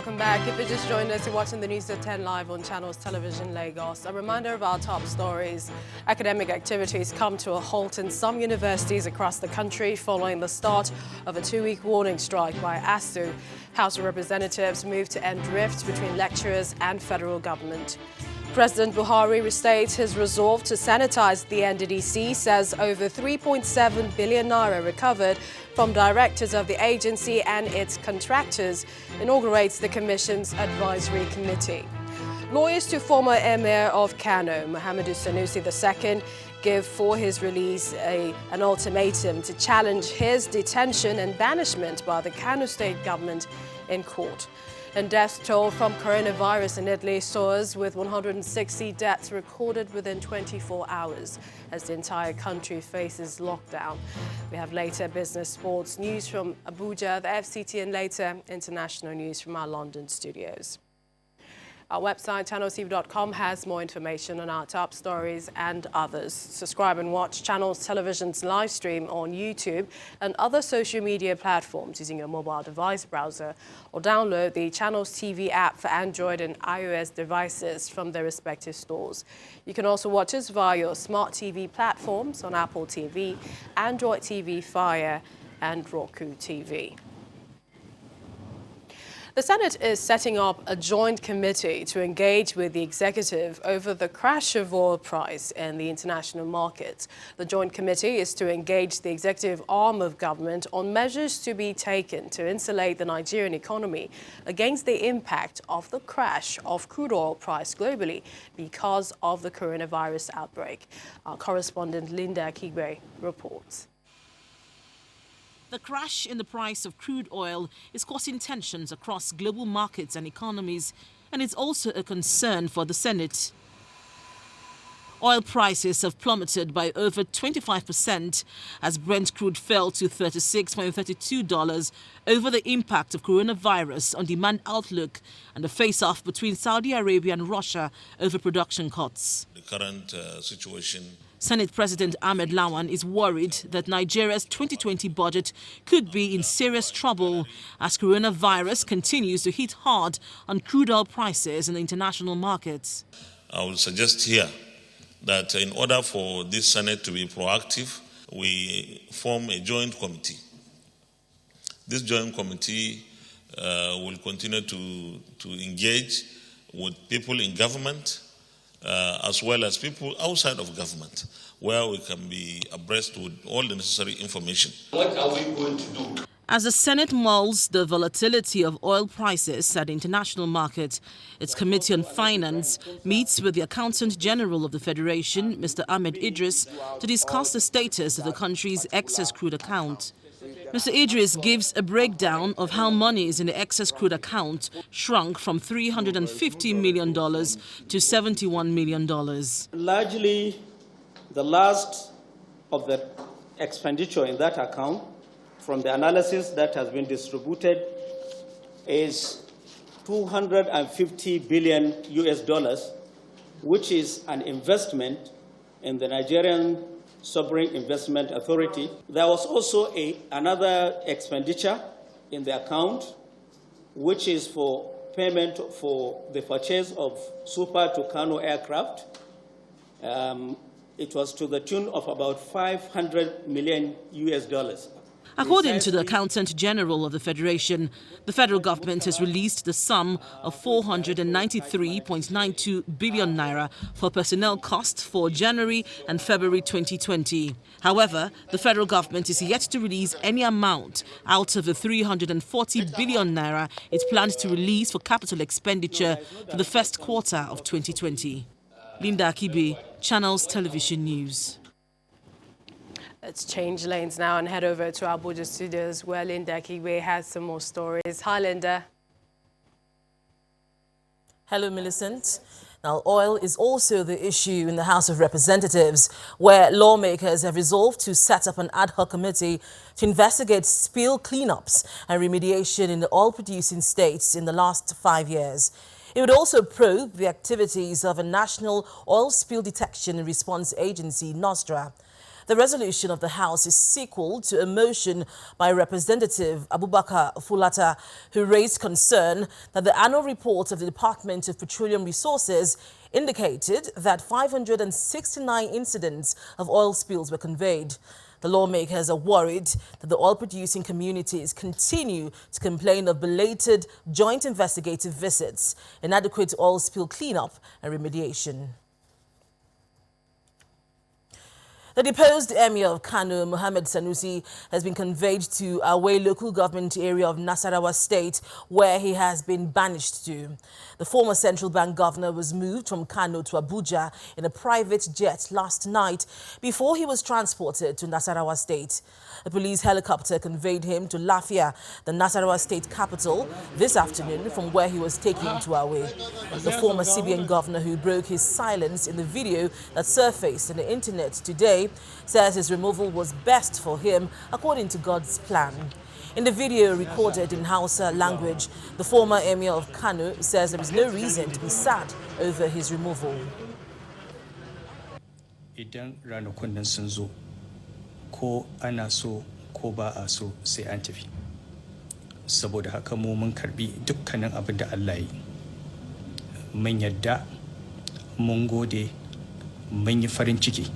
Welcome back. If you just joined us, you're watching the News at 10 live on Channels Television Lagos. A reminder of our top stories. Academic activities come to a halt in some universities across the country following the start of a 2-week warning strike by ASUU. House of Representatives move to end rifts between lecturers and federal government. President Buhari restates his resolve to sanitize the NDDC, says over 3.7 billion naira recovered from directors of the agency and its contractors, inaugurates the Commission's Advisory Committee. Lawyers to former Emir of Kano, Muhammadu Sanusi II, give for his release an ultimatum to challenge his detention and banishment by the Kano state government in court. And death toll from coronavirus in Italy soars, with 160 deaths recorded within 24 hours as the entire country faces lockdown. We have later business, sports, news from Abuja, the FCT, and later international news from our London studios. Our website, channelstv.com, has more information on our top stories and others. Subscribe and watch Channels Television's live stream on YouTube and other social media platforms using your mobile device browser, or download the Channels TV app for Android and iOS devices from their respective stores. You can also watch us via your smart TV platforms on Apple TV, Android TV Fire, and Roku TV. The Senate is setting up a joint committee to engage with the executive over the crash of oil price in the international markets. The joint committee is to engage the executive arm of government on measures to be taken to insulate the Nigerian economy against the impact of the crash of crude oil price globally because of the coronavirus outbreak. Our correspondent Linda Kigbe reports. The crash in the price of crude oil is causing tensions across global markets and economies, and it's also a concern for the Senate. Oil prices have plummeted by over 25% as Brent crude fell to $36.32 over the impact of coronavirus on demand outlook and the face-off between Saudi Arabia and Russia over production cuts. The current situation. Senate President Ahmed Lawan is worried that Nigeria's 2020 budget could be in serious trouble as coronavirus continues to hit hard on crude oil prices in the international markets. I will suggest here that in order for this Senate to be proactive, we form a joint committee. This joint committee will continue to engage with people in government, as well as people outside of government, where we can be abreast with all the necessary information. What are we going to do? As the Senate mulls the volatility of oil prices at the international market, its Committee on Finance meets with the Accountant General of the Federation, Mr. Ahmed Idris, to discuss the status of the country's excess crude account. Mr. Idris gives a breakdown of how monies in the excess crude account shrunk from $350 million to $71 million. Largely, the last of the expenditure in that account, from the analysis that has been distributed, is $250 billion US, which is an investment in the Nigerian Sovereign Investment Authority. There was also another expenditure in the account, which is for payment for the purchase of Super Tucano aircraft. It was to the tune of about $500 million US. According to the Accountant General of the Federation, the federal government has released the sum of 493.92 billion naira for personnel costs for January and February 2020. However, the federal government is yet to release any amount out of the 340 billion naira it planned to release for capital expenditure for the first quarter of 2020. Linda Akibe, Channels Television News. Let's change lanes now and head over to our Abuja studios where Linda Kigwe has some more stories. Hi, Linda. Hello, Millicent. Now, oil is also the issue in the House of Representatives, where lawmakers have resolved to set up an ad hoc committee to investigate spill cleanups and remediation in the oil-producing states in the last 5 years. It would also probe the activities of a National Oil Spill Detection and Response Agency, NOSDRA. The resolution of the House is sequel to a motion by Representative Abubakar Fulata, who raised concern that the annual report of the Department of Petroleum Resources indicated that 569 incidents of oil spills were conveyed. The lawmakers are worried that the oil-producing communities continue to complain of belated joint investigative visits, inadequate oil spill cleanup and remediation. The deposed Emir of Kano, Mohammed Sanusi, has been conveyed to Away local government area of Nasarawa State, where he has been banished to. The former central bank governor was moved from Kano to Abuja in a private jet last night before he was transported to Nasarawa State. A police helicopter conveyed him to Lafia, the Nasarawa State capital, this afternoon from where he was taken to Away. The former CBN governor, who broke his silence in the video that surfaced on the internet today, says his removal was best for him according to God's plan. In the video recorded in Hausa language, the former Emir of Kano says there is no reason to be sad over his removal. Idan ranakun nan sun zo, ko ana so ko ba a so sai an tafi. Saboda haka mu mun karbi dukkanin abin da Allah yi. Mun yadda, mun gode, mun yi farin ciki,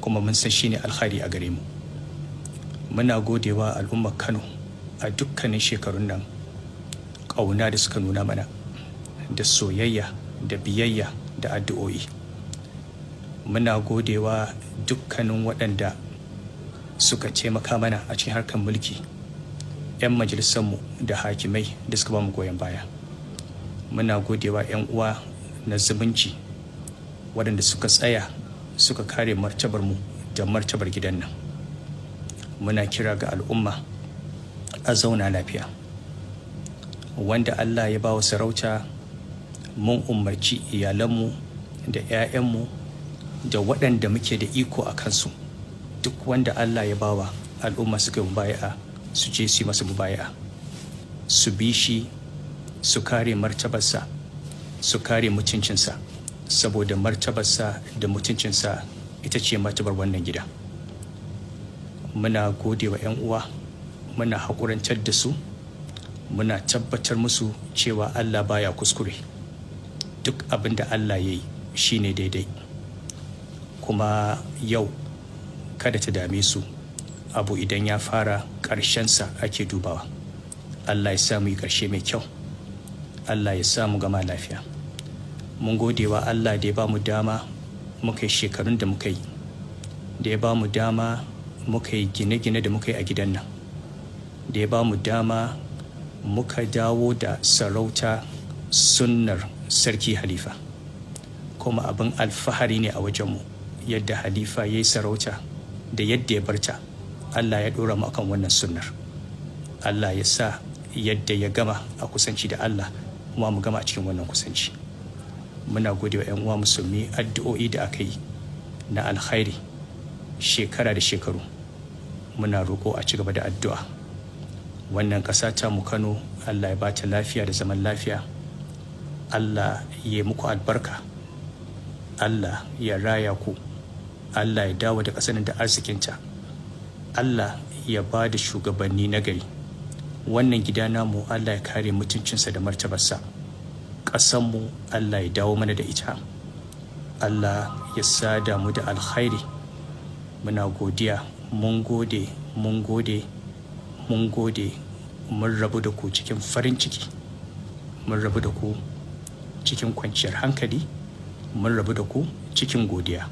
kuma mun san shine alkhairi a gare mu. Muna godewa al'ummar Kano a dukkanin shekarun nan, ƙauna da suka nuna mana, da soyayya, da biyayya, da addu'o'i. Muna godewa dukkanin waɗanda suka taimaka mana a cikin harkar mulki, 'yan majalisanmu da hakimai da suka ba mu goyon baya. Muna godewa 'yan uwa na zumunci waɗanda suka tsaya suka kare martabarmu da martabar gidan nan. Muna kira ga al'umma a zauna lafiya. Wanda Allah ya ba wa sarauta, mun umarci iyalanmu da 'ya'yanmu da waɗanda muke da iko a kansu, duk wanda Allah ya bawa al'umma suka yi mubaya'a su je su yi masa mubaya'a, su bi shi, su kare martabarsa, su kare mutuncinsa, saboda martabarsa da mutuncinsa ita ce martabar wannan gida. Muna gode wa 'yan uwa, muna haƙurantar da su, muna tabbatar musu cewa Allah baya kuskure. Duk abin da Allah ya yi shi ne daidai. Kuma yau kada ta dame su, abu idan ya fara ƙarshensa ake dubawa. Allah ya sa mu yi ƙarshe mai kyau, Allah ya sa mu gama lafiya. Mun gode wa Allah da ya ba mu dama muka yi shekarun da muka yi, da ya ba mu dama muka yi gine-gine da muka yi a gidan nan, da ya ba mu dama muka dawo da sarauta sunnar sarki Halifa. Kuma abin alfahari ne a wajenmu yadda Halifa ya yi sarauta da yadda ya barta. Allah ya ɗora mu akan wannan sunnar. Allah ya sa yadda ya gama a kusanci da Allah, kuma mu gama a cikin wannan kusanci. Muna gode wa 'yan uwa musulmi addu'o'i da aka yi na alkhairi shekara da shekaru. Muna roƙo a ci gaba da addu'a. Wannan ƙasa ta mu Kano, Allah ya ba ta lafiya da zaman lafiya. Allah ya yi muku albarka. Allah ya raya ku. Allah ya dawo da ƙasar da arzikinta. Allah ya ba da shugabanni na gari. Wannan gida namu Allah ya kare mutuncinsa da martabarsa. Ƙasanmu Allah ya dawo mana da ita. Allah ya sada mu da alkhairi. Muna godiya, mun gode, mun gode, mun gode. Mun rabu da ku cikin farin ciki, mun rabu da ku cikin kwanciyar hankali, mun rabu da ku cikin godiya.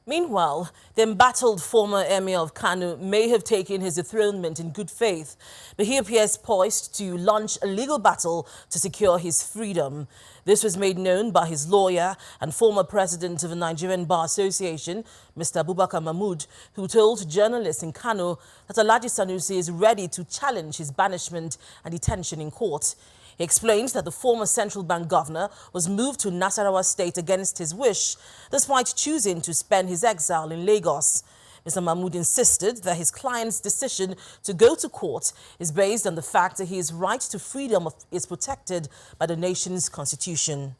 Meanwhile, the embattled former Emir of Kano may have taken his dethronement in good faith, but he appears poised to launch a legal battle to secure his freedom. This was made known by his lawyer and former president of the Nigerian Bar Association, Mr. Abubakar Mahmood, who told journalists in Kano that Alhaji Sanusi is ready to challenge his banishment and detention in court. He explains that the former central bank governor was moved to Nasarawa State against his wish, despite choosing to spend his exile in Lagos. Mr. Mahmood insisted that his client's decision to go to court is based on the fact that his right to freedom is protected by the nation's constitution.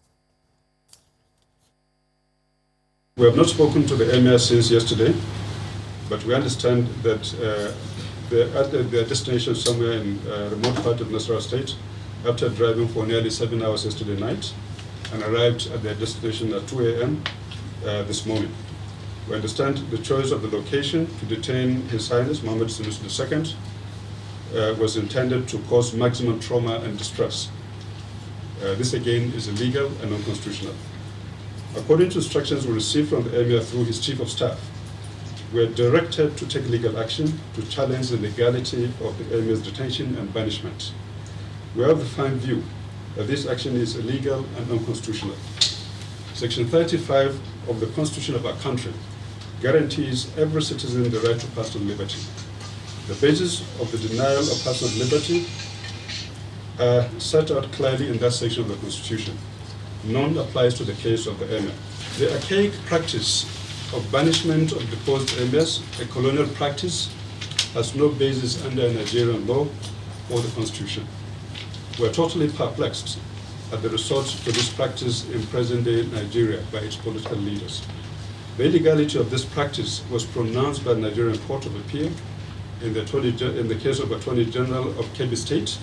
We have not spoken to the Emir since yesterday, but we understand that they're at their destination somewhere in a remote part of Nasarawa State after driving for nearly 7 hours yesterday night and arrived at their destination at 2 a.m. This morning. We understand the choice of the location to detain His Highness Mohammed Sanusi II was intended to cause maximum trauma and distress. This again is illegal and unconstitutional. According to instructions we received from the Emir through his Chief of Staff, we are directed to take legal action to challenge the legality of the Emir's detention and banishment. We have the firm view that this action is illegal and unconstitutional. Section 35 of the Constitution of our country guarantees every citizen the right to personal liberty. The basis of the denial of personal liberty are set out clearly in that section of the Constitution. None applies to the case of the Emir. The archaic practice of banishment of deposed emirs, a colonial practice, has no basis under Nigerian law or the Constitution. We are totally perplexed at the resort to this practice in present-day Nigeria by its political leaders. The illegality of this practice was pronounced by the Nigerian Court of Appeal in the case of Attorney General of Kebbi State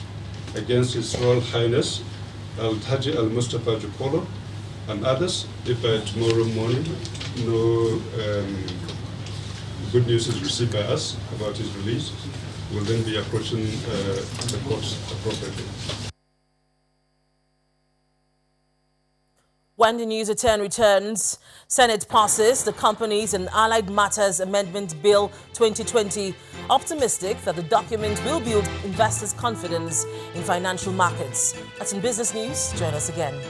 against His Royal Highness Al-Haji Al-Mustafa Jokolo and others. If by tomorrow morning no good news is received by us about his release, we'll then be approaching the courts appropriately. When the News at 10 returns, Senate passes the Companies and Allied Matters Amendment Bill 2020, optimistic that the document will build investors' confidence in financial markets. That's in business news. Join us again.